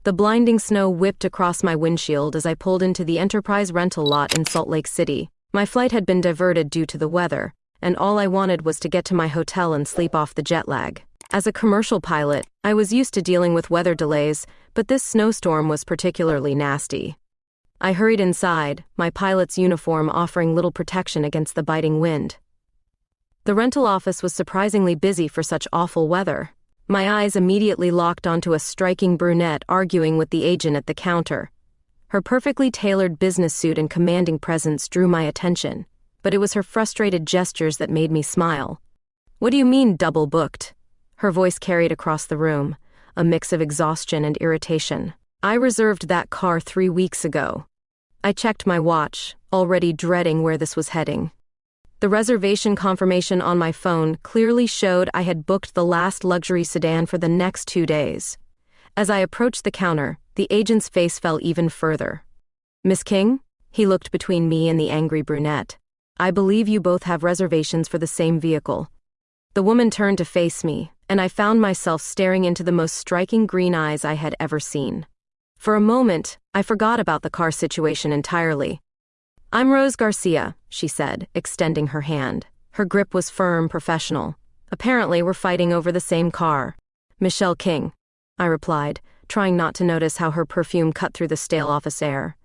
The blinding snow whipped across my windshield as I pulled into the Enterprise rental lot in Salt Lake City. My flight had been diverted due to the weather, and all I wanted was to get to my hotel and sleep off the jet lag. As a commercial pilot, I was used to dealing with weather delays, but this snowstorm was particularly nasty. I hurried inside, my pilot's uniform offering little protection against the biting wind. The rental office was surprisingly busy for such awful weather. My eyes immediately locked onto a striking brunette arguing with the agent at the counter. Her perfectly tailored business suit and commanding presence drew my attention, but it was her frustrated gestures that made me smile. "What do you mean, double booked?" Her voice carried across the room, a mix of exhaustion and irritation. "I reserved that car 3 weeks ago." I checked my watch, already dreading where this was heading. The reservation confirmation on my phone clearly showed I had booked the last luxury sedan for the next 2 days. As I approached the counter, the agent's face fell even further. "Miss King?" He looked between me and the angry brunette. "I believe you both have reservations for the same vehicle." The woman turned to face me, and I found myself staring into the most striking green eyes I had ever seen. For a moment, I forgot about the car situation entirely. "I'm Rose Garcia," she said, extending her hand. Her grip was firm, professional. "Apparently, we're fighting over the same car." "Michelle King," I replied, trying not to notice how her perfume cut through the stale office air.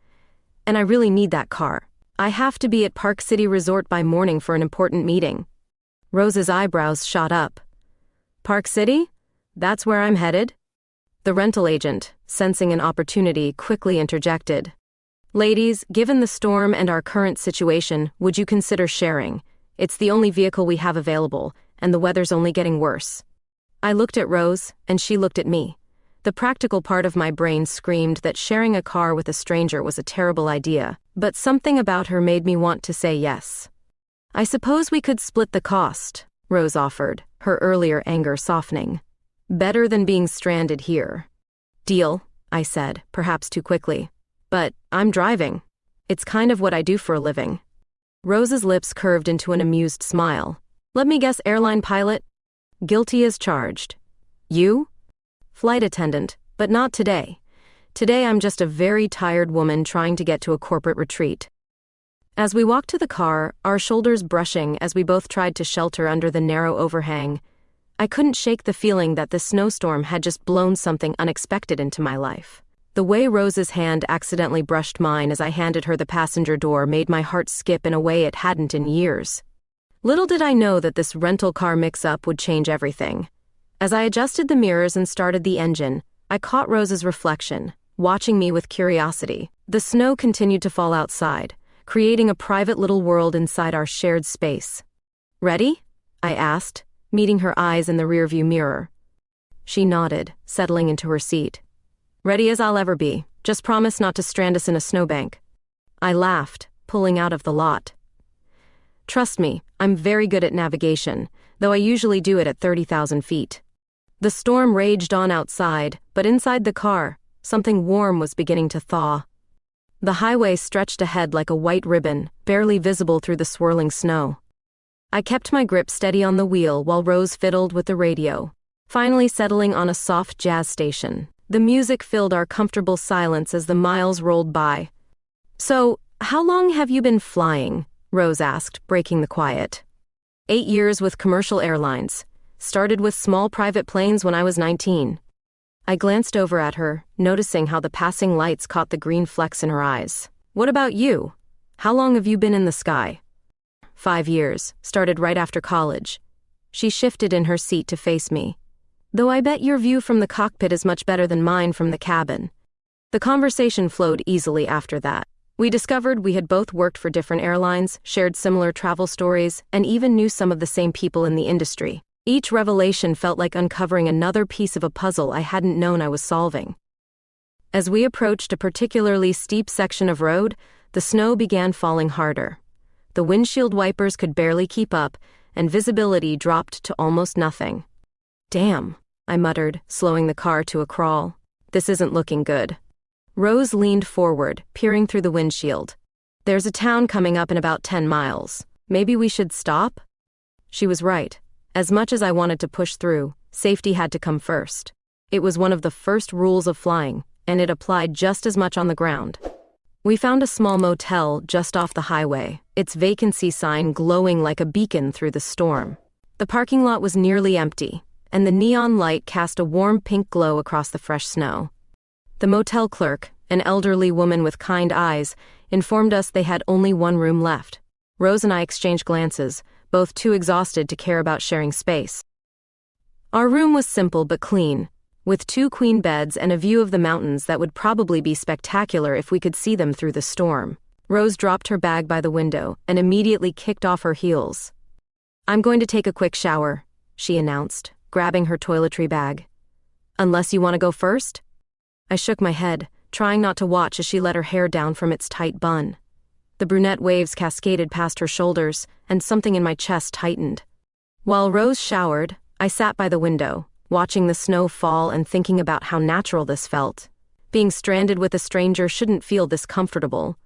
"And I really need that car. I have to be at Park City Resort by morning for an important meeting." Rose's eyebrows shot up. "Park City? That's where I'm headed?" The rental agent, sensing an opportunity, quickly interjected. "Ladies, given the storm and our current situation, would you consider sharing? It's the only vehicle we have available, and the weather's only getting worse." I looked at Rose, and she looked at me. The practical part of my brain screamed that sharing a car with a stranger was a terrible idea, but something about her made me want to say yes. "I suppose we could split the cost," Rose offered, her earlier anger softening. "Better than being stranded here." "Deal," I said, perhaps too quickly. "But I'm driving. It's kind of what I do for a living." Rose's lips curved into an amused smile. "Let me guess, airline pilot?" "Guilty as charged." "You?" "Flight attendant, but not today. Today I'm just a very tired woman trying to get to a corporate retreat." As we walked to the car, our shoulders brushing as we both tried to shelter under the narrow overhang, I couldn't shake the feeling that the snowstorm had just blown something unexpected into my life. The way Rose's hand accidentally brushed mine as I handed her the passenger door made my heart skip in a way it hadn't in years. Little did I know that this rental car mix-up would change everything. As I adjusted the mirrors and started the engine, I caught Rose's reflection, watching me with curiosity. The snow continued to fall outside, creating a private little world inside our shared space. "Ready?" I asked, meeting her eyes in the rearview mirror. She nodded, settling into her seat. "Ready as I'll ever be. Just promise not to strand us in a snowbank." I laughed, pulling out of the lot. "Trust me, I'm very good at navigation, though I usually do it at 30,000 feet. The storm raged on outside, but inside the car, something warm was beginning to thaw. The highway stretched ahead like a white ribbon, barely visible through the swirling snow. I kept my grip steady on the wheel while Rose fiddled with the radio, finally settling on a soft jazz station. The music filled our comfortable silence as the miles rolled by. "So, how long have you been flying?" Rose asked, breaking the quiet. 8 years with commercial airlines. Started with small private planes when I was 19. I glanced over at her, noticing how the passing lights caught the green flecks in her eyes. "What about you? How long have you been in the sky?" 5 years, started right after college." She shifted in her seat to face me. "Though I bet your view from the cockpit is much better than mine from the cabin." The conversation flowed easily after that. We discovered we had both worked for different airlines, shared similar travel stories, and even knew some of the same people in the industry. Each revelation felt like uncovering another piece of a puzzle I hadn't known I was solving. As we approached a particularly steep section of road, the snow began falling harder. The windshield wipers could barely keep up, and visibility dropped to almost nothing. "Damn," I muttered, slowing the car to a crawl. "This isn't looking good." Rose leaned forward, peering through the windshield. "There's a town coming up in about 10 miles. Maybe we should stop?" She was right. As much as I wanted to push through, safety had to come first. It was one of the first rules of flying, and it applied just as much on the ground. We found a small motel just off the highway, its vacancy sign glowing like a beacon through the storm. The parking lot was nearly empty, and the neon light cast a warm pink glow across the fresh snow. The motel clerk, an elderly woman with kind eyes, informed us they had only one room left. Rose and I exchanged glances, both too exhausted to care about sharing space. Our room was simple but clean, with 2 queen beds and a view of the mountains that would probably be spectacular if we could see them through the storm. Rose dropped her bag by the window and immediately kicked off her heels. "I'm going to take a quick shower," she announced, grabbing her toiletry bag. "Unless you want to go first?" I shook my head, trying not to watch as she let her hair down from its tight bun. The brunette waves cascaded past her shoulders, and something in my chest tightened. While Rose showered, I sat by the window, watching the snow fall and thinking about how natural this felt. Being stranded with a stranger shouldn't feel this comfortable.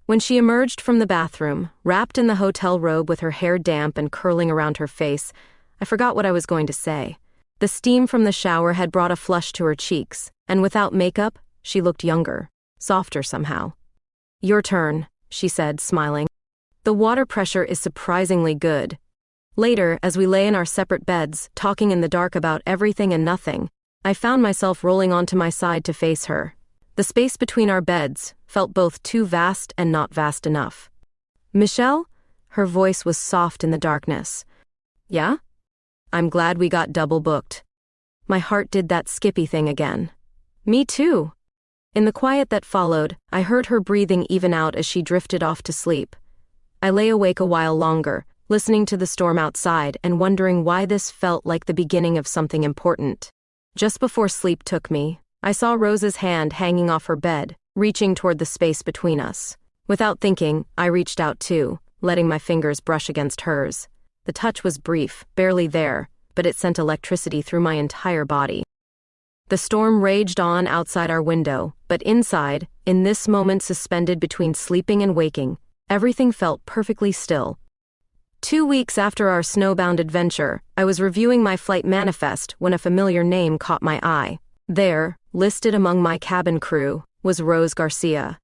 When she emerged from the bathroom, wrapped in the hotel robe with her hair damp and curling around her face, I forgot what I was going to say. The steam from the shower had brought a flush to her cheeks, and without makeup, she looked younger, softer somehow. "Your turn," she said, smiling. "The water pressure is surprisingly good." Later, as we lay in our separate beds, talking in the dark about everything and nothing, I found myself rolling onto my side to face her. The space between our beds felt both too vast and not vast enough. "Michelle?" Her voice was soft in the darkness. "Yeah? I'm glad we got double booked." My heart did that skippy thing again. "Me too." In the quiet that followed, I heard her breathing even out as she drifted off to sleep. I lay awake a while longer, listening to the storm outside and wondering why this felt like the beginning of something important. Just before sleep took me, I saw Rose's hand hanging off her bed, reaching toward the space between us. Without thinking, I reached out too, letting my fingers brush against hers. The touch was brief, barely there, but it sent electricity through my entire body. The storm raged on outside our window, but inside, in this moment suspended between sleeping and waking, everything felt perfectly still. 2 weeks after our snowbound adventure, I was reviewing my flight manifest when a familiar name caught my eye. There, listed among my cabin crew, was Rose Garcia.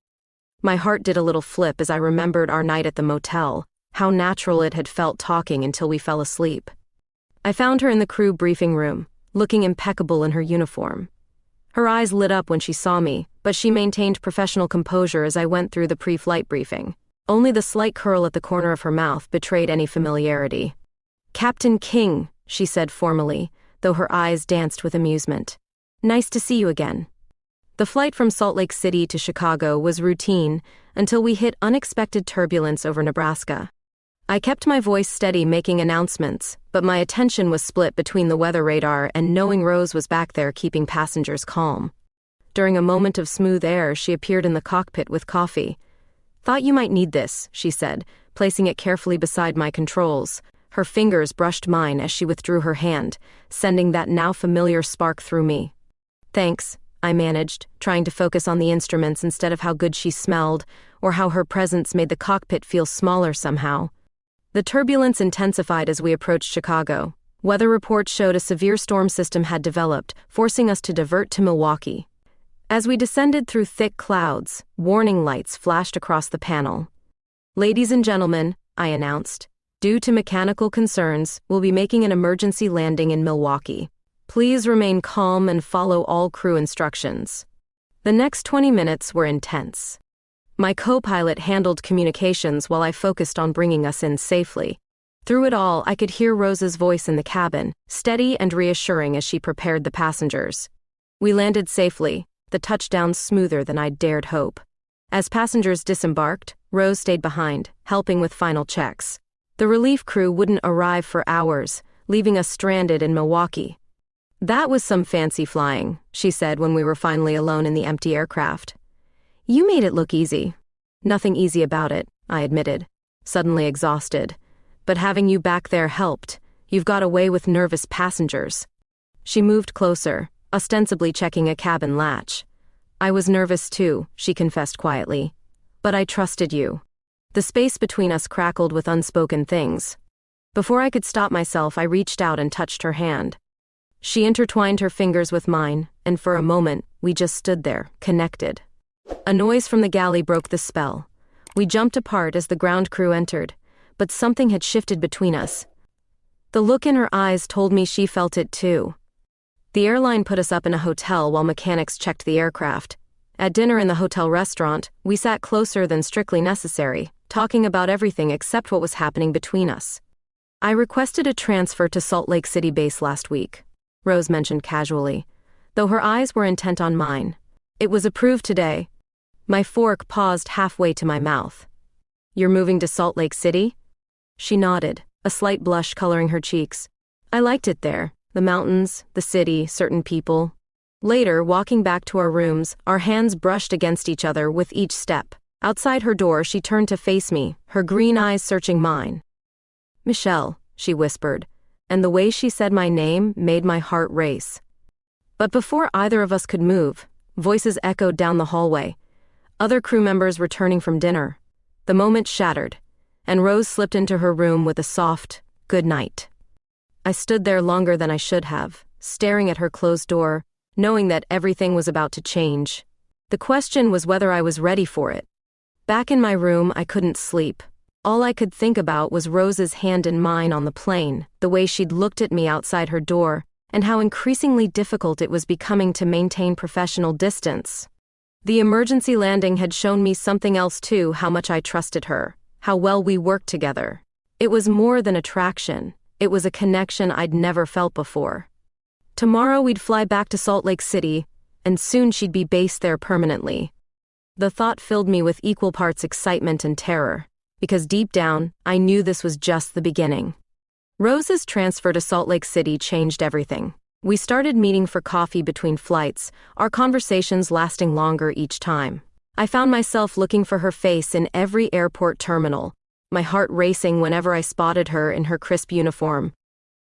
My heart did a little flip as I remembered our night at the motel, how natural it had felt talking until we fell asleep. I found her in the crew briefing room, looking impeccable in her uniform. Her eyes lit up when she saw me, but she maintained professional composure as I went through the pre-flight briefing. Only the slight curl at the corner of her mouth betrayed any familiarity. "Captain King," she said formally, though her eyes danced with amusement. "Nice to see you again." The flight from Salt Lake City to Chicago was routine until we hit unexpected turbulence over Nebraska. I kept my voice steady making announcements, but my attention was split between the weather radar and knowing Rose was back there keeping passengers calm. During a moment of smooth air, she appeared in the cockpit with coffee. "Thought you might need this," she said, placing it carefully beside my controls. Her fingers brushed mine as she withdrew her hand, sending that now familiar spark through me. "Thanks," I managed, trying to focus on the instruments instead of how good she smelled, or how her presence made the cockpit feel smaller somehow. The turbulence intensified as we approached Chicago. Weather reports showed a severe storm system had developed, forcing us to divert to Milwaukee. As we descended through thick clouds, warning lights flashed across the panel. "Ladies and gentlemen," I announced, "due to mechanical concerns, we'll be making an emergency landing in Milwaukee. Please remain calm and follow all crew instructions." The next 20 minutes were intense. My co-pilot handled communications while I focused on bringing us in safely. Through it all, I could hear Rose's voice in the cabin, steady and reassuring as she prepared the passengers. We landed safely, the touchdown smoother than I'd dared hope. As passengers disembarked, Rose stayed behind, helping with final checks. The relief crew wouldn't arrive for hours, leaving us stranded in Milwaukee. "That was some fancy flying," she said when we were finally alone in the empty aircraft. "You made it look easy." "Nothing easy about it," I admitted, suddenly exhausted. "But having you back there helped. You've got away with nervous passengers." She moved closer, ostensibly checking a cabin latch. "I was nervous too," she confessed quietly. "But I trusted you." The space between us crackled with unspoken things. Before I could stop myself, I reached out and touched her hand. She intertwined her fingers with mine, and for a moment, We just stood there, connected. A noise from the galley broke the spell. We jumped apart as the ground crew entered, but something had shifted between us. The look in her eyes told me she felt it too. The airline put us up in a hotel while mechanics checked the aircraft. At dinner in the hotel restaurant, we sat closer than strictly necessary, talking about everything except what was happening between us. I requested a transfer to Salt Lake City base last week, Rose mentioned casually, though her eyes were intent on mine. It was approved today. My fork paused halfway to my mouth. You're moving to Salt Lake City? She nodded, a slight blush coloring her cheeks. I liked it there, the mountains, the city, certain people. Later, walking back to our rooms, our hands brushed against each other with each step. Outside her door, she turned to face me, her green eyes searching mine. Michelle, she whispered, and the way she said my name made my heart race. But before either of us could move, voices echoed down the hallway. Other crew members returning from dinner. The moment shattered, and Rose slipped into her room with a soft, good night. I stood there longer than I should have, staring at her closed door, knowing that everything was about to change. The question was whether I was ready for it. Back in my room, I couldn't sleep. All I could think about was Rose's hand in mine on the plane, the way she'd looked at me outside her door, and how increasingly difficult it was becoming to maintain professional distance. The emergency landing had shown me something else too, how much I trusted her, how well we worked together. It was more than attraction. It was a connection I'd never felt before. Tomorrow we'd fly back to Salt Lake City, and soon she'd be based there permanently. The thought filled me with equal parts excitement and terror, because deep down, I knew this was just the beginning. Rose's transfer to Salt Lake City changed everything. We started meeting for coffee between flights, our conversations lasting longer each time. I found myself looking for her face in every airport terminal, my heart racing whenever I spotted her in her crisp uniform.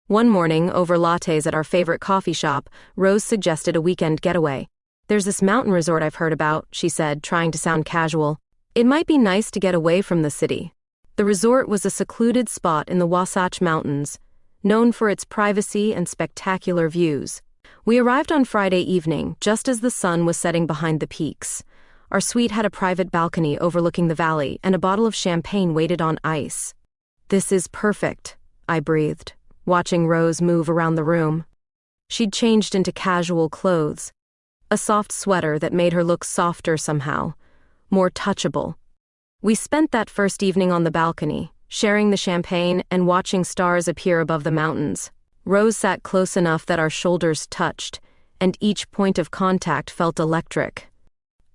One morning, over lattes at our favorite coffee shop, Rose suggested a weekend getaway. There's this mountain resort I've heard about, she said, trying to sound casual. It might be nice to get away from the city. The resort was a secluded spot in the Wasatch Mountains, known for its privacy and spectacular views. We arrived on Friday evening, just as the sun was setting behind the peaks. Our suite had a private balcony overlooking the valley, and a bottle of champagne waited on ice. This is perfect, I breathed, watching Rose move around the room. She'd changed into casual clothes, a soft sweater that made her look softer somehow, more touchable. We spent that first evening on the balcony, sharing the champagne and watching stars appear above the mountains. Rose sat close enough that our shoulders touched, and each point of contact felt electric.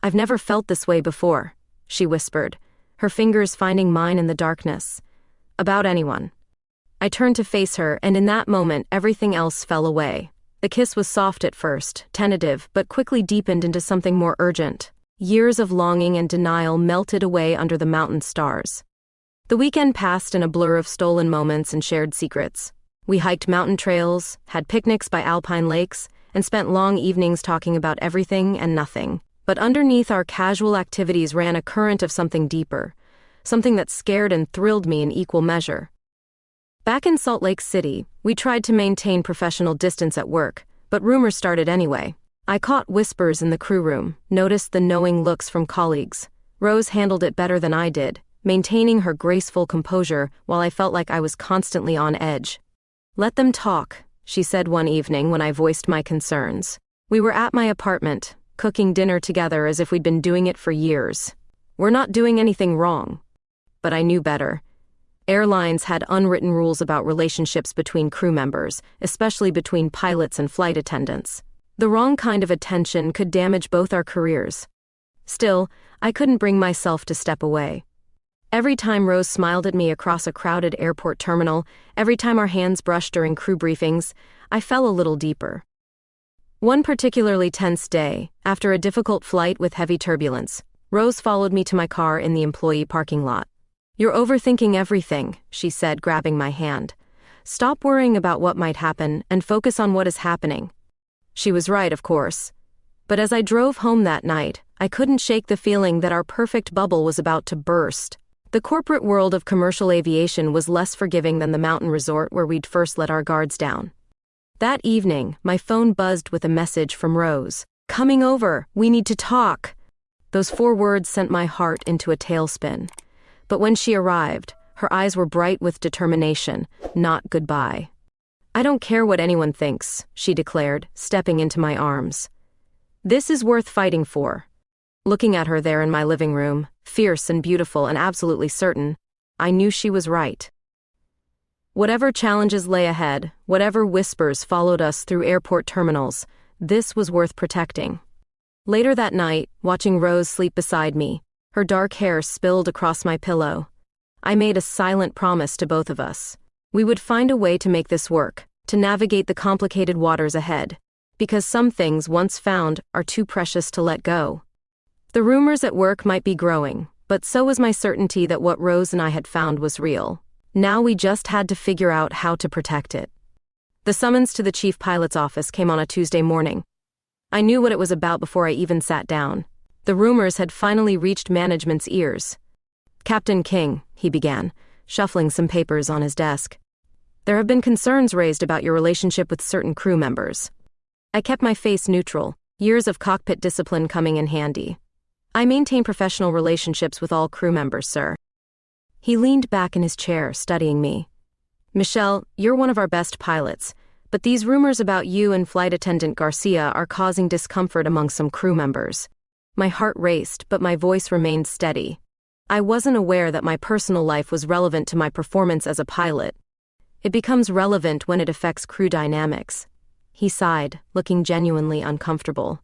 I've never felt this way before, she whispered, her fingers finding mine in the darkness. About anyone. I turned to face her, and in that moment, everything else fell away. The kiss was soft at first, tentative, but quickly deepened into something more urgent. Years of longing and denial melted away under the mountain stars. The weekend passed in a blur of stolen moments and shared secrets. We hiked mountain trails, had picnics by alpine lakes, and spent long evenings talking about everything and nothing. But underneath our casual activities ran a current of something deeper, something that scared and thrilled me in equal measure. Back in Salt Lake City, we tried to maintain professional distance at work, but rumors started anyway. I caught whispers in the crew room, noticed the knowing looks from colleagues. Rose handled it better than I did, maintaining her graceful composure while I felt like I was constantly on edge. Let them talk, she said one evening when I voiced my concerns. We were at my apartment, cooking dinner together as if we'd been doing it for years. We're not doing anything wrong. But I knew better. Airlines had unwritten rules about relationships between crew members, especially between pilots and flight attendants. The wrong kind of attention could damage both our careers. Still, I couldn't bring myself to step away. Every time Rose smiled at me across a crowded airport terminal, every time our hands brushed during crew briefings, I fell a little deeper. One particularly tense day, after a difficult flight with heavy turbulence, Rose followed me to my car in the employee parking lot. "You're overthinking everything," she said, grabbing my hand. "Stop worrying about what might happen and focus on what is happening." She was right, of course. But as I drove home that night, I couldn't shake the feeling that our perfect bubble was about to burst. The corporate world of commercial aviation was less forgiving than the mountain resort where we'd first let our guards down. That evening, my phone buzzed with a message from Rose. "Coming over, we need to talk." Those 4 words sent my heart into a tailspin. But when she arrived, her eyes were bright with determination, not goodbye. "I don't care what anyone thinks," she declared, stepping into my arms. "This is worth fighting for." Looking at her there in my living room, fierce and beautiful and absolutely certain, I knew she was right. Whatever challenges lay ahead, whatever whispers followed us through airport terminals, this was worth protecting. Later that night, watching Rose sleep beside me, her dark hair spilled across my pillow, I made a silent promise to both of us. We would find a way to make this work, to navigate the complicated waters ahead, because some things once found are too precious to let go. The rumors at work might be growing, but so was my certainty that what Rose and I had found was real. Now we just had to figure out how to protect it. The summons to the chief pilot's office came on a Tuesday morning. I knew what it was about before I even sat down. The rumors had finally reached management's ears. "Captain King," he began, shuffling some papers on his desk. "There have been concerns raised about your relationship with certain crew members." I kept my face neutral, years of cockpit discipline coming in handy. "I maintain professional relationships with all crew members, sir." He leaned back in his chair, studying me. "Michelle, you're one of our best pilots, but these rumors about you and Flight Attendant Garcia are causing discomfort among some crew members." My heart raced, but my voice remained steady. I wasn't aware that my personal life was relevant to my performance as a pilot. It becomes relevant when it affects crew dynamics. He sighed, looking genuinely uncomfortable.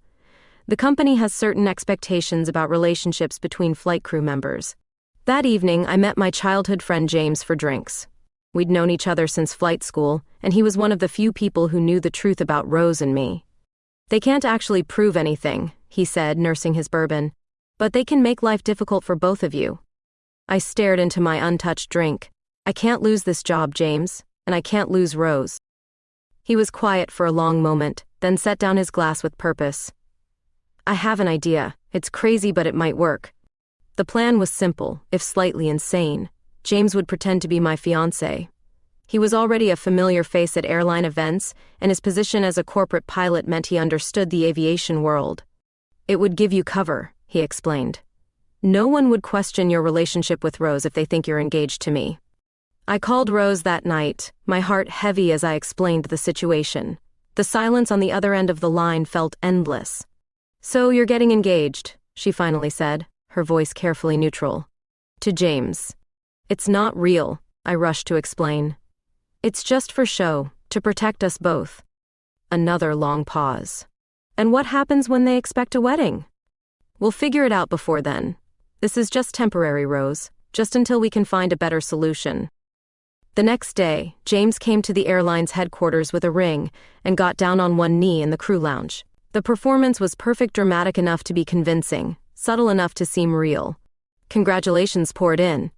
"The company has certain expectations about relationships between flight crew members." That evening, I met my childhood friend James for drinks. We'd known each other since flight school, and he was one of the few people who knew the truth about Rose and me. "They can't actually prove anything," he said, nursing his bourbon, "but they can make life difficult for both of you." I stared into my untouched drink. "I can't lose this job, James, and I can't lose Rose." He was quiet for a long moment, then set down his glass with purpose. "I have an idea. It's crazy, but it might work." The plan was simple, if slightly insane. James would pretend to be my fiancé. He was already a familiar face at airline events, and his position as a corporate pilot meant he understood the aviation world. "It would give you cover," he explained. "No one would question your relationship with Rose if they think you're engaged to me." I called Rose that night, my heart heavy as I explained the situation. The silence on the other end of the line felt endless. "So you're getting engaged," she finally said, her voice carefully neutral. "To James." "It's not real," I rushed to explain. "It's just for show, to protect us both." Another long pause. "And what happens when they expect a wedding?" "We'll figure it out before then. This is just temporary, Rose, just until we can find a better solution." The next day, James came to the airline's headquarters with a ring and got down on one knee in the crew lounge. The performance was perfect, dramatic enough to be convincing, subtle enough to seem real. Congratulations poured in.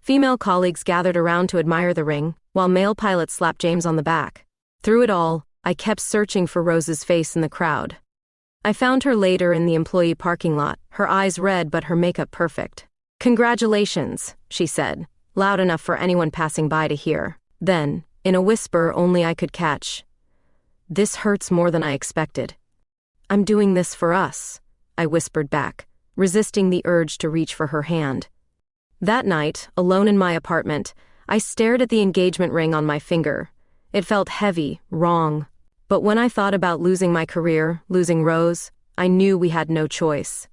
Female colleagues gathered around to admire the ring, while male pilots slapped James on the back. Through it all, I kept searching for Rose's face in the crowd. I found her later in the employee parking lot, her eyes red but her makeup perfect. "Congratulations," she said, loud enough for anyone passing by to hear. Then, in a whisper only I could catch, "This hurts more than I expected." "I'm doing this for us," I whispered back, resisting the urge to reach for her hand. That night, alone in my apartment, I stared at the engagement ring on my finger. It felt heavy, wrong. But when I thought about losing my career, losing Rose, I knew we had no choice.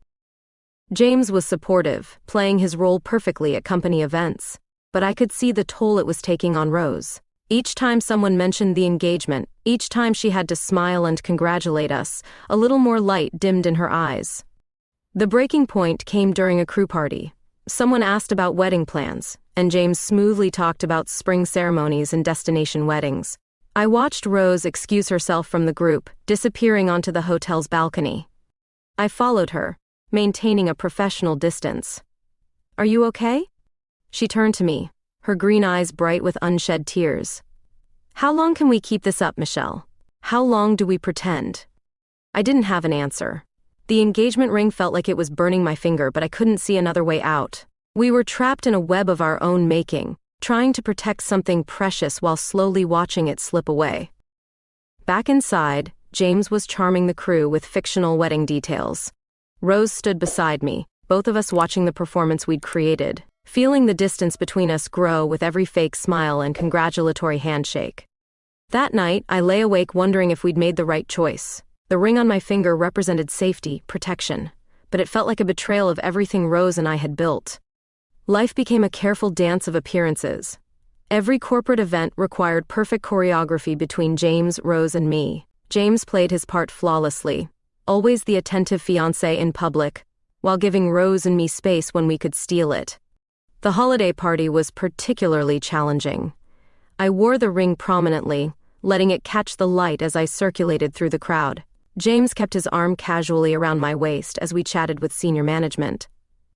James was supportive, playing his role perfectly at company events, but I could see the toll it was taking on Rose. Each time someone mentioned the engagement, each time she had to smile and congratulate us, a little more light dimmed in her eyes. The breaking point came during a crew party. Someone asked about wedding plans, and James smoothly talked about spring ceremonies and destination weddings. I watched Rose excuse herself from the group, disappearing onto the hotel's balcony. I followed her, maintaining a professional distance. "Are you okay?" She turned to me, her green eyes bright with unshed tears. "How long can we keep this up, Michelle? How long do we pretend?" I didn't have an answer. The engagement ring felt like it was burning my finger, but I couldn't see another way out. We were trapped in a web of our own making, trying to protect something precious while slowly watching it slip away. Back inside, James was charming the crew with fictional wedding details. Rose stood beside me, both of us watching the performance we'd created, feeling the distance between us grow with every fake smile and congratulatory handshake. That night, I lay awake wondering if we'd made the right choice. The ring on my finger represented safety, protection, but it felt like a betrayal of everything Rose and I had built. Life became a careful dance of appearances. Every corporate event required perfect choreography between James, Rose, and me. James played his part flawlessly, always the attentive fiancé in public, while giving Rose and me space when we could steal it. The holiday party was particularly challenging. I wore the ring prominently, letting it catch the light as I circulated through the crowd. James kept his arm casually around my waist as we chatted with senior management.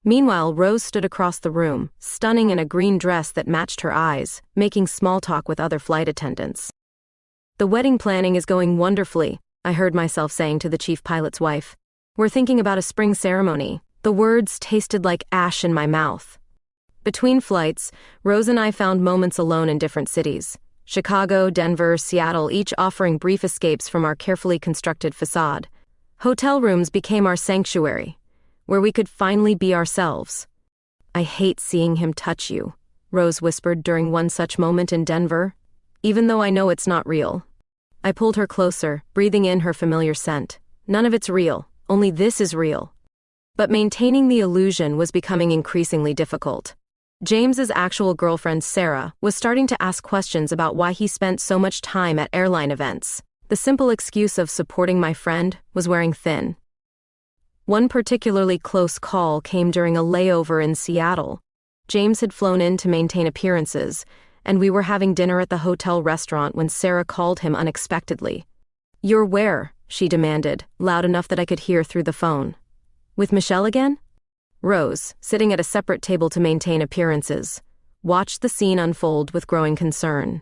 Meanwhile, Rose stood across the room, stunning in a green dress that matched her eyes, making small talk with other flight attendants. "The wedding planning is going wonderfully," I heard myself saying to the chief pilot's wife. "We're thinking about a spring ceremony." The words tasted like ash in my mouth. Between flights, Rose and I found moments alone in different cities. Chicago, Denver, Seattle, each offering brief escapes from our carefully constructed facade. Hotel rooms became our sanctuary, where we could finally be ourselves. "I hate seeing him touch you," Rose whispered during one such moment in Denver, "even though I know it's not real." I pulled her closer, breathing in her familiar scent. "None of it's real, only this is real." But maintaining the illusion was becoming increasingly difficult. James's actual girlfriend, Sarah, was starting to ask questions about why he spent so much time at airline events. The simple excuse of supporting my friend was wearing thin. One particularly close call came during a layover in Seattle. James had flown in to maintain appearances, and we were having dinner at the hotel restaurant when Sarah called him unexpectedly. "You're where?" she demanded, loud enough that I could hear through the phone. "With Michelle again?" Rose, sitting at a separate table to maintain appearances, watched the scene unfold with growing concern.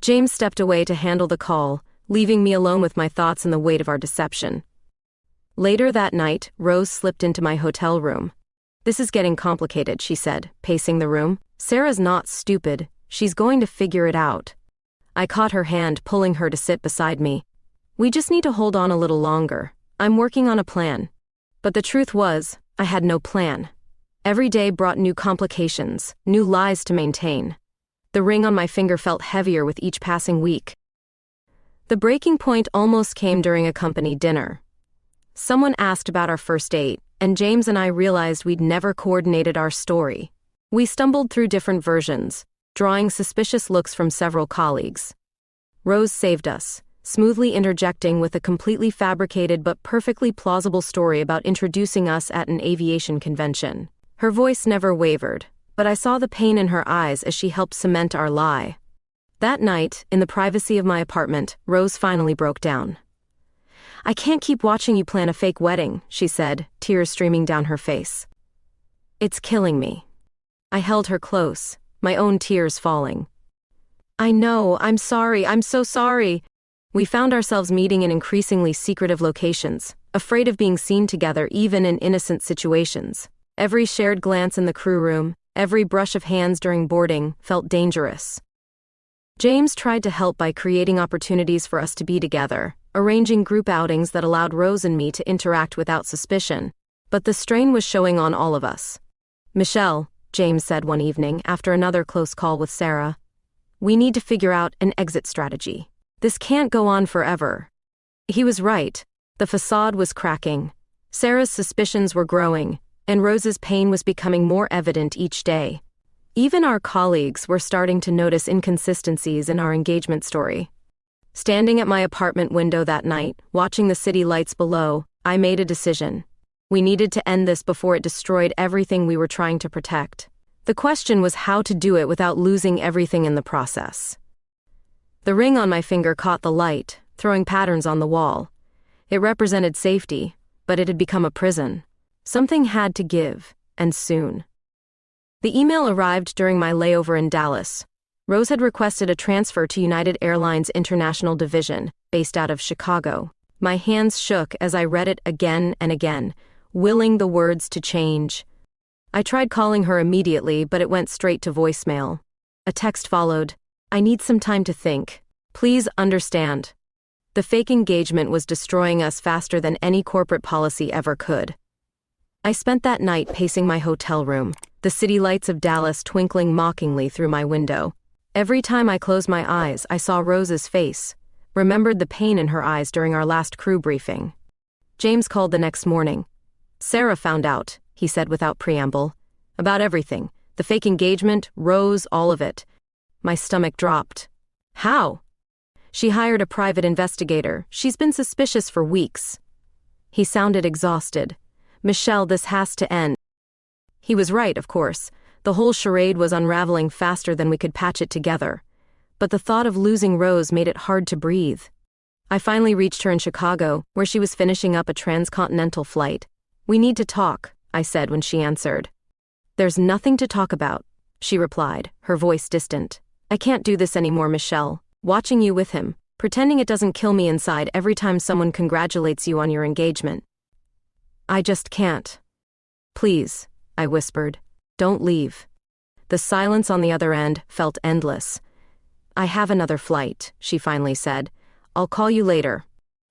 James stepped away to handle the call, leaving me alone with my thoughts and the weight of our deception. Later that night, Rose slipped into my hotel room. "This is getting complicated," she said, pacing the room. "Sarah's not stupid. She's going to figure it out." I caught her hand, pulling her to sit beside me. "We just need to hold on a little longer. I'm working on a plan." But the truth was, I had no plan. Every day brought new complications, new lies to maintain. The ring on my finger felt heavier with each passing week. The breaking point almost came during a company dinner. Someone asked about our first date, and James and I realized we'd never coordinated our story. We stumbled through different versions, drawing suspicious looks from several colleagues. Rose saved us, smoothly interjecting with a completely fabricated but perfectly plausible story about introducing us at an aviation convention. Her voice never wavered, but I saw the pain in her eyes as she helped cement our lie. That night, in the privacy of my apartment, Rose finally broke down. "I can't keep watching you plan a fake wedding," she said, tears streaming down her face. "It's killing me." I held her close, my own tears falling. "I know, I'm sorry, I'm so sorry." We found ourselves meeting in increasingly secretive locations, afraid of being seen together even in innocent situations. Every shared glance in the crew room, every brush of hands during boarding, felt dangerous. James tried to help by creating opportunities for us to be together, arranging group outings that allowed Rose and me to interact without suspicion, but the strain was showing on all of us. "Michelle," James said one evening after another close call with Sarah, "we need to figure out an exit strategy. This can't go on forever." He was right. The facade was cracking. Sarah's suspicions were growing, and Rose's pain was becoming more evident each day. Even our colleagues were starting to notice inconsistencies in our engagement story. Standing at my apartment window that night, watching the city lights below, I made a decision. We needed to end this before it destroyed everything we were trying to protect. The question was how to do it without losing everything in the process. The ring on my finger caught the light, throwing patterns on the wall. It represented safety, but it had become a prison. Something had to give, and soon. The email arrived during my layover in Dallas. Rose had requested a transfer to United Airlines International Division, based out of Chicago. My hands shook as I read it again and again, willing the words to change. I tried calling her immediately, but it went straight to voicemail. A text followed. "I need some time to think. Please understand." The fake engagement was destroying us faster than any corporate policy ever could. I spent that night pacing my hotel room, the city lights of Dallas twinkling mockingly through my window. Every time I closed my eyes, I saw Rose's face, remembered the pain in her eyes during our last crew briefing. James called the next morning. "Sarah found out," he said without preamble. "About everything. The fake engagement, Rose, all of it." My stomach dropped. "How?" "She hired a private investigator. She's been suspicious for weeks." He sounded exhausted. "Michelle, this has to end." He was right, of course. The whole charade was unraveling faster than we could patch it together. But the thought of losing Rose made it hard to breathe. I finally reached her in Chicago, where she was finishing up a transcontinental flight. "We need to talk," I said when she answered. "There's nothing to talk about," she replied, her voice distant. "I can't do this anymore, Michelle. Watching you with him, pretending it doesn't kill me inside every time someone congratulates you on your engagement. I just can't." "Please," I whispered, "don't leave." The silence on the other end felt endless. "I have another flight," she finally said. "I'll call you later."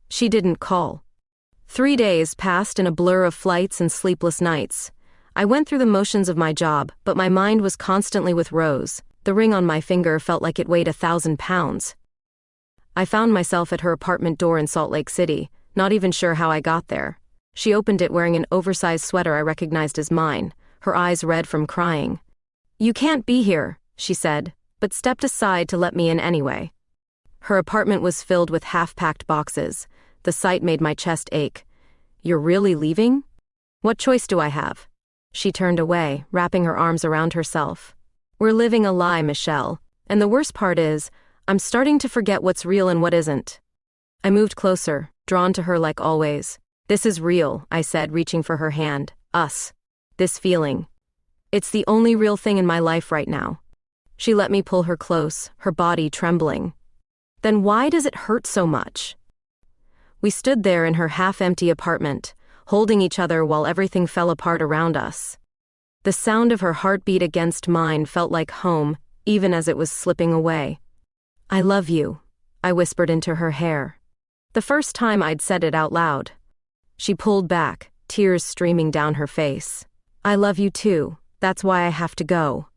She didn't call. 3 days passed in a blur of flights and sleepless nights. I went through the motions of my job, but my mind was constantly with Rose. The ring on my finger felt like it weighed 1,000 pounds. I found myself at her apartment door in Salt Lake City, not even sure how I got there. She opened it wearing an oversized sweater I recognized as mine, her eyes red from crying. "You can't be here," she said, but stepped aside to let me in anyway. Her apartment was filled with half-packed boxes. The sight made my chest ache. "You're really leaving? What choice do I have?" She turned away, wrapping her arms around herself. "We're living a lie, Michelle. And the worst part is, I'm starting to forget what's real and what isn't." I moved closer, drawn to her like always. "This is real," I said, reaching for her hand. "Us. This feeling. It's the only real thing in my life right now." She let me pull her close, her body trembling. "Then why does it hurt so much?" We stood there in her half-empty apartment, holding each other while everything fell apart around us. The sound of her heartbeat against mine felt like home, even as it was slipping away. "I love you," I whispered into her hair. The first time I'd said it out loud. She pulled back, tears streaming down her face. "I love you too. That's why I have to go."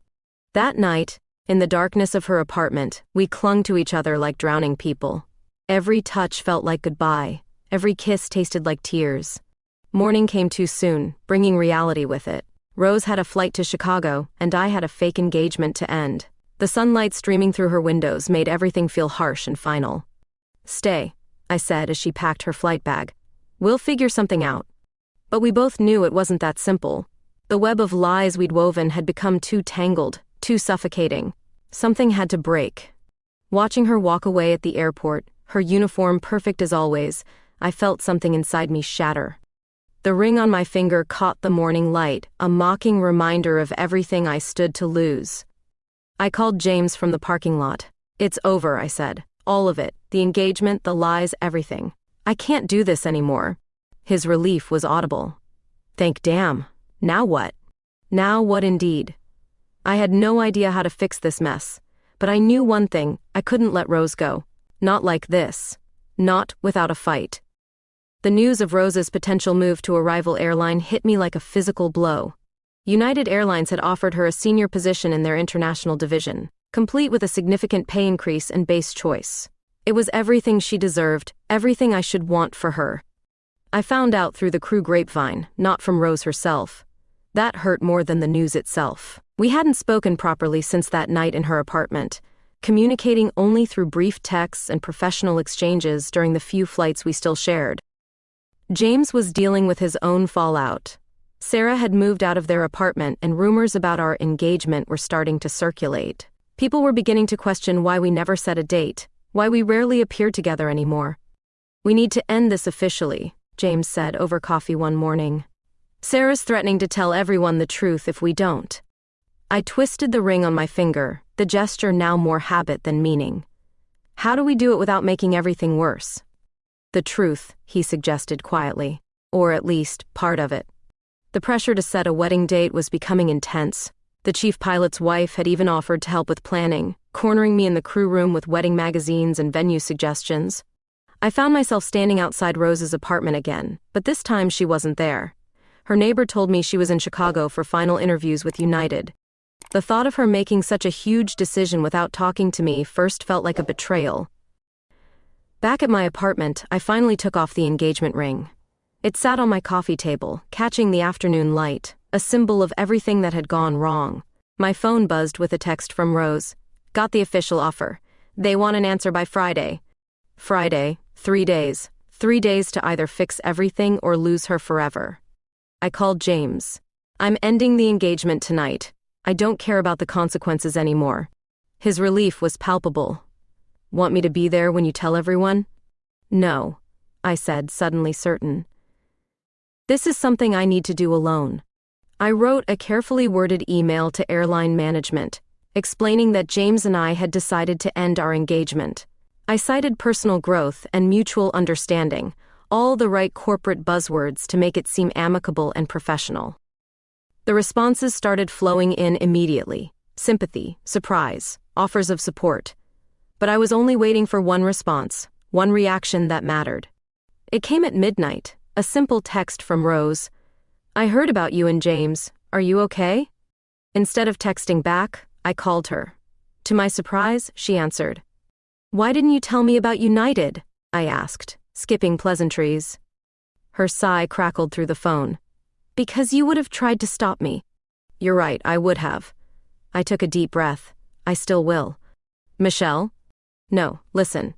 That night, in the darkness of her apartment, we clung to each other like drowning people. Every touch felt like goodbye. Every kiss tasted like tears. Morning came too soon, bringing reality with it. Rose had a flight to Chicago, and I had a fake engagement to end. The sunlight streaming through her windows made everything feel harsh and final. "Stay," I said as she packed her flight bag. "We'll figure something out." But we both knew it wasn't that simple. The web of lies we'd woven had become too tangled, too suffocating. Something had to break. Watching her walk away at the airport, her uniform perfect as always, I felt something inside me shatter. The ring on my finger caught the morning light, a mocking reminder of everything I stood to lose. I called James from the parking lot. "It's over," I said. "All of it. The engagement, the lies, everything. I can't do this anymore." His relief was audible. "Thank damn. Now what?" Now what indeed? I had no idea how to fix this mess, but I knew one thing: I couldn't let Rose go. Not like this. Not without a fight. The news of Rose's potential move to a rival airline hit me like a physical blow. United Airlines had offered her a senior position in their international division, complete with a significant pay increase and base choice. It was everything she deserved, everything I should want for her. I found out through the crew grapevine, not from Rose herself. That hurt more than the news itself. We hadn't spoken properly since that night in her apartment, communicating only through brief texts and professional exchanges during the few flights we still shared. James was dealing with his own fallout. Sarah had moved out of their apartment, and rumors about our engagement were starting to circulate. People were beginning to question why we never set a date, why we rarely appeared together anymore. "We need to end this officially," James said over coffee one morning. "Sarah's threatening to tell everyone the truth if we don't." I twisted the ring on my finger, the gesture now more habit than meaning. "How do we do it without making everything worse?" "The truth," he suggested quietly. "Or at least, part of it." The pressure to set a wedding date was becoming intense. The chief pilot's wife had even offered to help with planning, cornering me in the crew room with wedding magazines and venue suggestions. I found myself standing outside Rose's apartment again, but this time she wasn't there. Her neighbor told me she was in Chicago for final interviews with United. The thought of her making such a huge decision without talking to me first felt like a betrayal. Back at my apartment, I finally took off the engagement ring. It sat on my coffee table, catching the afternoon light, a symbol of everything that had gone wrong. My phone buzzed with a text from Rose. Got the official offer. They want an answer by Friday. Friday, 3 days. 3 days to either fix everything or lose her forever. I called James. I'm ending the engagement tonight. I don't care about the consequences anymore. His relief was palpable. Want me to be there when you tell everyone? No, I said, suddenly certain. This is something I need to do alone. I wrote a carefully worded email to airline management, explaining that James and I had decided to end our engagement. I cited personal growth and mutual understanding, all the right corporate buzzwords to make it seem amicable and professional. The responses started flowing in immediately: sympathy, surprise, offers of support. But I was only waiting for one response, one reaction that mattered. It came at midnight, a simple text from Rose. I heard about you and James. Are you okay? Instead of texting back, I called her. To my surprise, she answered. Why didn't you tell me about United? I asked, skipping pleasantries. Her sigh crackled through the phone. Because you would have tried to stop me. You're right, I would have. I took a deep breath. I still will. Michelle? No, listen.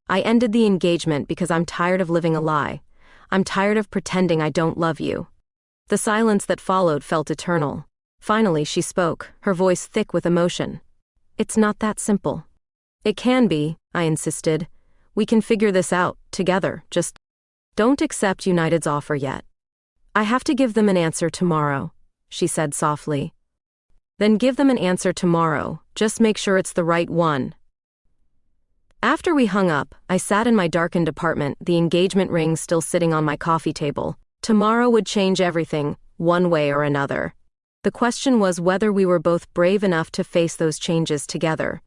I ended the engagement because I'm tired of living a lie. I'm tired of pretending I don't love you. The silence that followed felt eternal. Finally, she spoke, her voice thick with emotion. It's not that simple. It can be, I insisted. We can figure this out, together, just don't accept United's offer yet. I have to give them an answer tomorrow, she said softly. Then give them an answer tomorrow, just make sure it's the right one. After we hung up, I sat in my darkened apartment, the engagement ring still sitting on my coffee table. Tomorrow would change everything, one way or another. The question was whether we were both brave enough to face those changes together.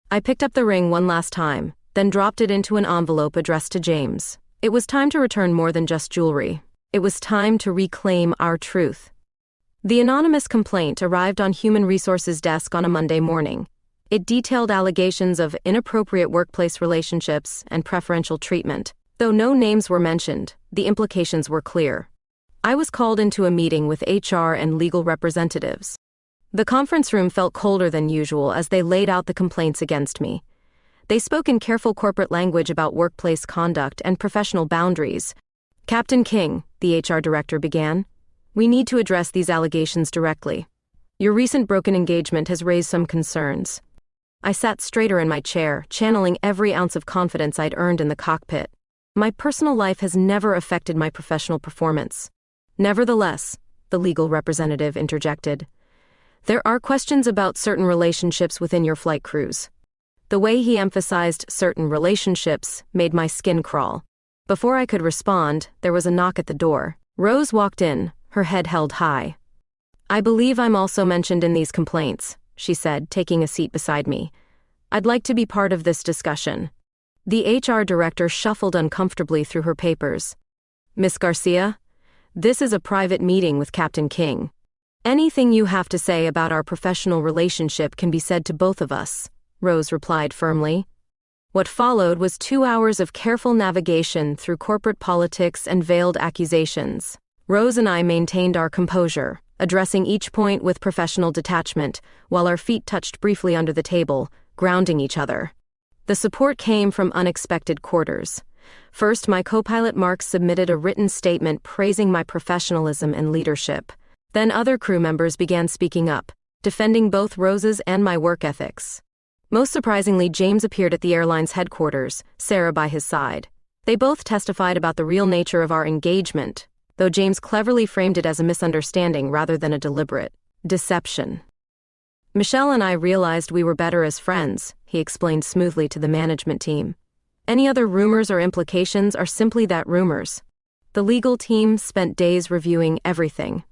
I picked up the ring one last time, then dropped it into an envelope addressed to James. It was time to return more than just jewelry. It was time to reclaim our truth. The anonymous complaint arrived on Human Resources' desk on a Monday morning. It detailed allegations of inappropriate workplace relationships and preferential treatment. Though no names were mentioned, the implications were clear. I was called into a meeting with HR and legal representatives. The conference room felt colder than usual as they laid out the complaints against me. They spoke in careful corporate language about workplace conduct and professional boundaries. Captain King, the HR director began, we need to address these allegations directly. Your recent broken engagement has raised some concerns. I sat straighter in my chair, channeling every ounce of confidence I'd earned in the cockpit. My personal life has never affected my professional performance. Nevertheless, the legal representative interjected, there are questions about certain relationships within your flight crews. The way he emphasized certain relationships made my skin crawl. Before I could respond, there was a knock at the door. Rose walked in, her head held high. I believe I'm also mentioned in these complaints, she said, taking a seat beside me. I'd like to be part of this discussion. The HR director shuffled uncomfortably through her papers. Miss Garcia, this is a private meeting with Captain King. Anything you have to say about our professional relationship can be said to both of us, Rose replied firmly. What followed was 2 hours of careful navigation through corporate politics and veiled accusations. Rose and I maintained our composure, addressing each point with professional detachment, while our feet touched briefly under the table, grounding each other. The support came from unexpected quarters. First, my co-pilot Mark submitted a written statement praising my professionalism and leadership. Then other crew members began speaking up, defending both Rose's and my work ethics. Most surprisingly, James appeared at the airline's headquarters, Sarah by his side. They both testified about the real nature of our engagement, though James cleverly framed it as a misunderstanding rather than a deliberate deception. Michelle and I realized we were better as friends, he explained smoothly to the management team. Any other rumors or implications are simply that, rumors. The legal team spent days reviewing everything.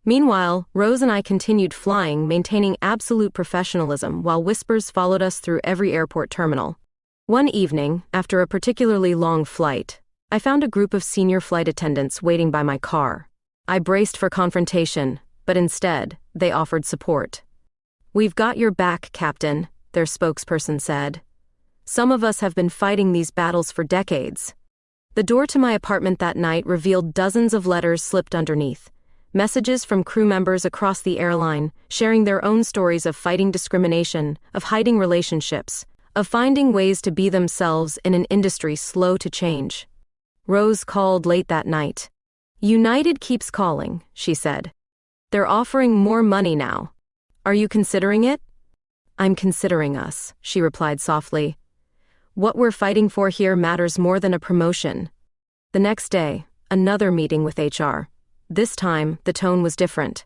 Meanwhile, Rose and I continued flying, maintaining absolute professionalism while whispers followed us through every airport terminal. One evening, after a particularly long flight, I found a group of senior flight attendants waiting by my car. I braced for confrontation, but instead, they offered support. "We've got your back, Captain," their spokesperson said. "Some of us have been fighting these battles for decades." The door to my apartment that night revealed dozens of letters slipped underneath. Messages from crew members across the airline, sharing their own stories of fighting discrimination, of hiding relationships, of finding ways to be themselves in an industry slow to change. Rose called late that night. "United keeps calling," she said. "They're offering more money now. Are you considering it?" "I'm considering us," she replied softly. "What we're fighting for here matters more than a promotion." The next day, another meeting with HR. This time, the tone was different.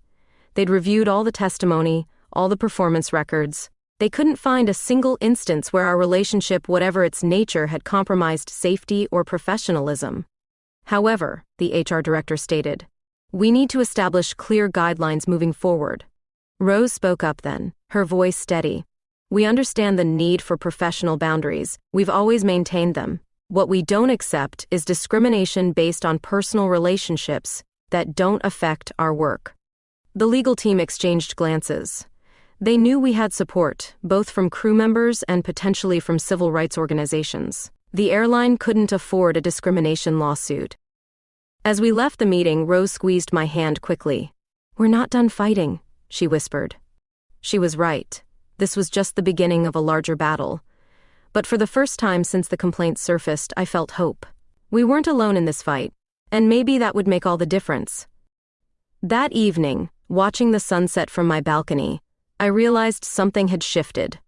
They'd reviewed all the testimony, all the performance records. They couldn't find a single instance where our relationship, whatever its nature, had compromised safety or professionalism. However, the HR director stated, "We need to establish clear guidelines moving forward." Rose spoke up then, her voice steady. "We understand the need for professional boundaries. We've always maintained them. What we don't accept is discrimination based on personal relationships that don't affect our work." The legal team exchanged glances. They knew we had support, both from crew members and potentially from civil rights organizations. The airline couldn't afford a discrimination lawsuit. As we left the meeting, Rose squeezed my hand quickly. "We're not done fighting," she whispered. She was right. This was just the beginning of a larger battle. But for the first time since the complaints surfaced, I felt hope. We weren't alone in this fight, and maybe that would make all the difference. That evening, watching the sunset from my balcony, I realized something had shifted.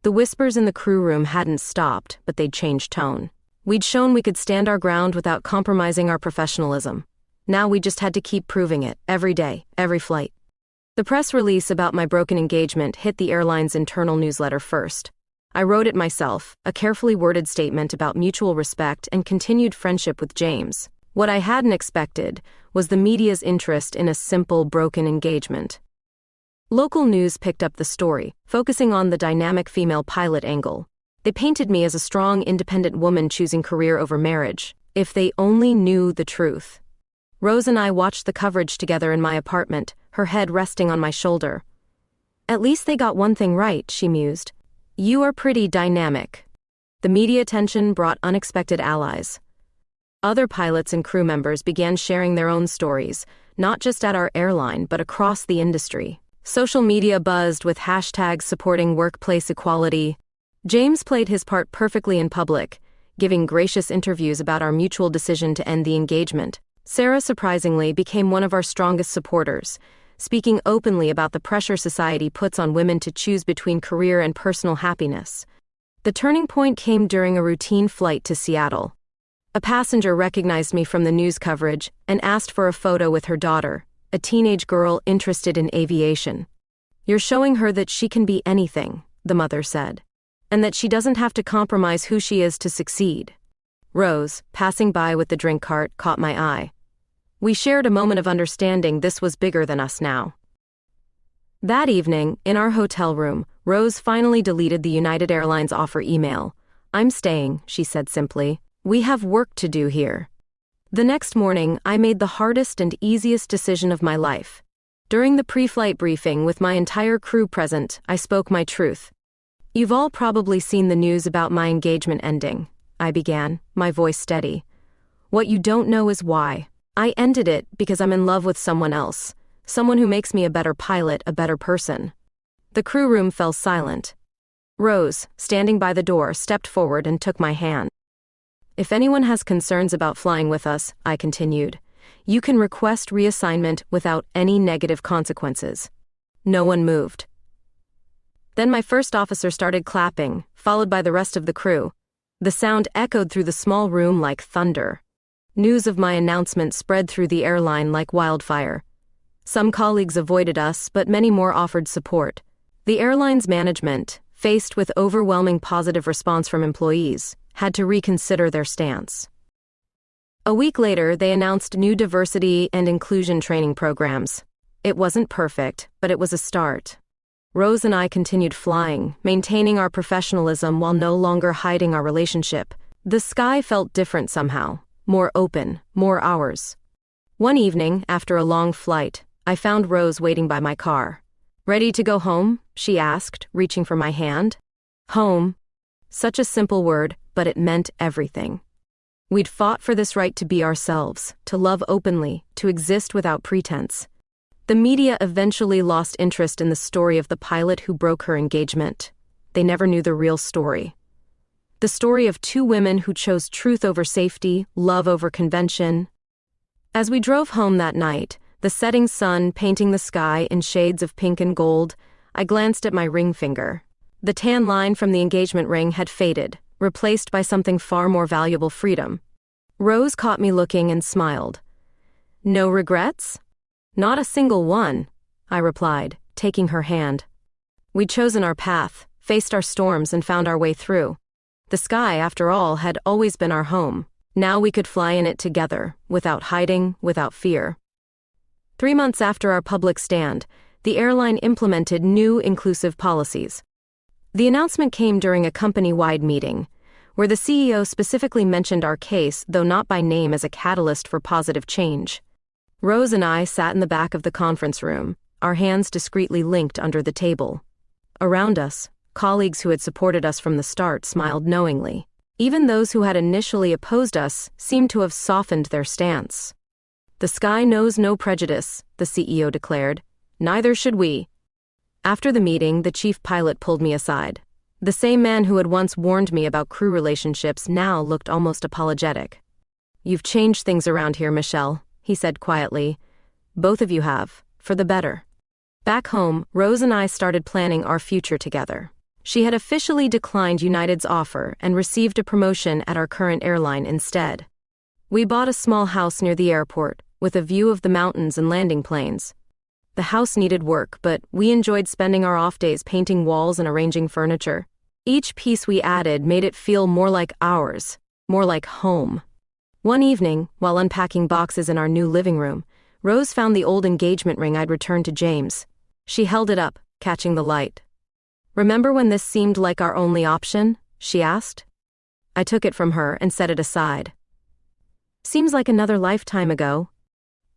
The whispers in the crew room hadn't stopped, but they'd changed tone. We'd shown we could stand our ground without compromising our professionalism. Now we just had to keep proving it, every day, every flight. The press release about my broken engagement hit the airline's internal newsletter first. I wrote it myself, a carefully worded statement about mutual respect and continued friendship with James. What I hadn't expected was the media's interest in a simple broken engagement. Local news picked up the story, focusing on the dynamic female pilot angle. They painted me as a strong, independent woman choosing career over marriage. If they only knew the truth. Rose and I watched the coverage together in my apartment, her head resting on my shoulder. "At least they got one thing right," she mused. "You are pretty dynamic." The media attention brought unexpected allies. Other pilots and crew members began sharing their own stories, not just at our airline but across the industry. Social media buzzed with hashtags supporting workplace equality. James played his part perfectly in public, giving gracious interviews about our mutual decision to end the engagement. Sarah, surprisingly, became one of our strongest supporters, speaking openly about the pressure society puts on women to choose between career and personal happiness. The turning point came during a routine flight to Seattle. A passenger recognized me from the news coverage and asked for a photo with her daughter, a teenage girl interested in aviation. "You're showing her that she can be anything," the mother said, "and that she doesn't have to compromise who she is to succeed." Rose, passing by with the drink cart, caught my eye. We shared a moment of understanding this was bigger than us now. That evening, in our hotel room, Rose finally deleted the United Airlines offer email. "I'm staying," she said simply. "We have work to do here." The next morning, I made the hardest and easiest decision of my life. During the pre-flight briefing with my entire crew present, I spoke my truth. "You've all probably seen the news about my engagement ending," I began, my voice steady. "What you don't know is why. I ended it because I'm in love with someone else, someone who makes me a better pilot, a better person." The crew room fell silent. Rose, standing by the door, stepped forward and took my hand. "If anyone has concerns about flying with us," I continued, "you can request reassignment without any negative consequences." No one moved. Then my first officer started clapping, followed by the rest of the crew. The sound echoed through the small room like thunder. News of my announcement spread through the airline like wildfire. Some colleagues avoided us, but many more offered support. The airline's management, faced with overwhelming positive response from employees, had to reconsider their stance. A week later, they announced new diversity and inclusion training programs. It wasn't perfect, but it was a start. Rose and I continued flying, maintaining our professionalism while no longer hiding our relationship. The sky felt different somehow, more open, more ours. One evening, after a long flight, I found Rose waiting by my car. "Ready to go home?" she asked, reaching for my hand. Home. Such a simple word, but it meant everything. We'd fought for this right to be ourselves, to love openly, to exist without pretense. The media eventually lost interest in the story of the pilot who broke her engagement. They never knew the real story. The story of two women who chose truth over safety, love over convention. As we drove home that night, the setting sun painting the sky in shades of pink and gold, I glanced at my ring finger. The tan line from the engagement ring had faded, replaced by something far more valuable: freedom. Rose caught me looking and smiled. "No regrets?" "Not a single one," I replied, taking her hand. We'd chosen our path, faced our storms, and found our way through. The sky, after all, had always been our home. Now we could fly in it together, without hiding, without fear. 3 months after our public stand, the airline implemented new inclusive policies. The announcement came during a company-wide meeting, where the CEO specifically mentioned our case, though not by name, as a catalyst for positive change. Rose and I sat in the back of the conference room, our hands discreetly linked under the table. Around us, colleagues who had supported us from the start smiled knowingly. Even those who had initially opposed us seemed to have softened their stance. "The sky knows no prejudice," the CEO declared. "Neither should we." After the meeting, the chief pilot pulled me aside. The same man who had once warned me about crew relationships now looked almost apologetic. "You've changed things around here, Michelle," he said quietly. "Both of you have, for the better." Back home, Rose and I started planning our future together. She had officially declined United's offer and received a promotion at our current airline instead. We bought a small house near the airport, with a view of the mountains and landing planes. The house needed work, but we enjoyed spending our off days painting walls and arranging furniture. Each piece we added made it feel more like ours, more like home. One evening, while unpacking boxes in our new living room, Rose found the old engagement ring I'd returned to James. She held it up, catching the light. "Remember when this seemed like our only option?" she asked. I took it from her and set it aside. "Seems like another lifetime ago."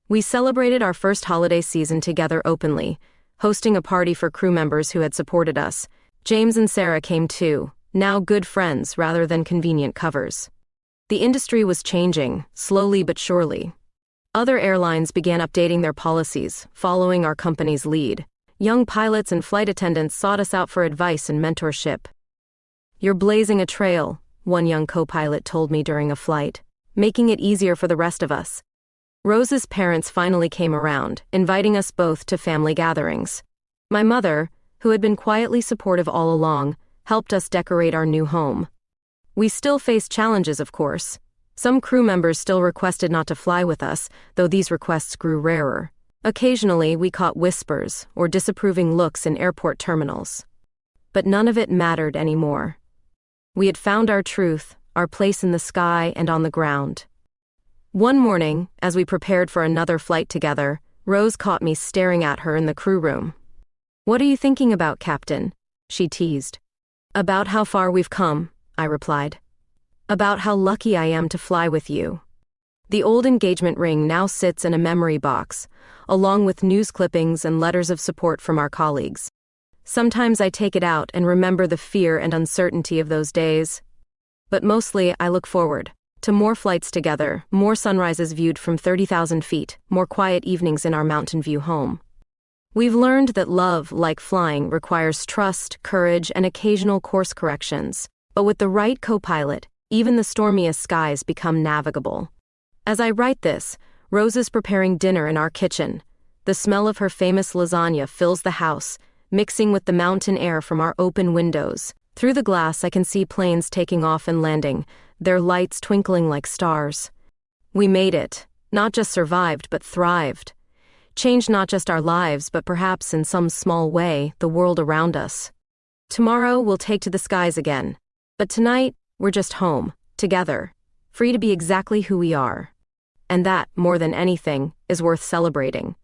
We celebrated our first holiday season together openly, hosting a party for crew members who had supported us. James and Sarah came too, now good friends rather than convenient covers. The industry was changing, slowly but surely. Other airlines began updating their policies, following our company's lead. Young pilots and flight attendants sought us out for advice and mentorship. "You're blazing a trail," one young co-pilot told me during a flight, "making it easier for the rest of us." Rose's parents finally came around, inviting us both to family gatherings. My mother, who had been quietly supportive all along, helped us decorate our new home. We still faced challenges, of course. Some crew members still requested not to fly with us, though these requests grew rarer. Occasionally, we caught whispers or disapproving looks in airport terminals. But none of it mattered anymore. We had found our truth, our place in the sky and on the ground. One morning, as we prepared for another flight together, Rose caught me staring at her in the crew room. "What are you thinking about, Captain?" she teased. "About how far we've come," I replied. "About how lucky I am to fly with you." The old engagement ring now sits in a memory box, along with news clippings and letters of support from our colleagues. Sometimes I take it out and remember the fear and uncertainty of those days. But mostly I look forward to more flights together, more sunrises viewed from 30,000 feet, more quiet evenings in our Mountain View home. We've learned that love, like flying, requires trust, courage, and occasional course corrections. But with the right co-pilot, even the stormiest skies become navigable. As I write this, Rose is preparing dinner in our kitchen. The smell of her famous lasagna fills the house, mixing with the mountain air from our open windows. Through the glass, I can see planes taking off and landing, their lights twinkling like stars. We made it, not just survived, but thrived. Changed not just our lives, but perhaps in some small way, the world around us. Tomorrow, we'll take to the skies again. But tonight, we're just home, together, free to be exactly who we are. And that, more than anything, is worth celebrating.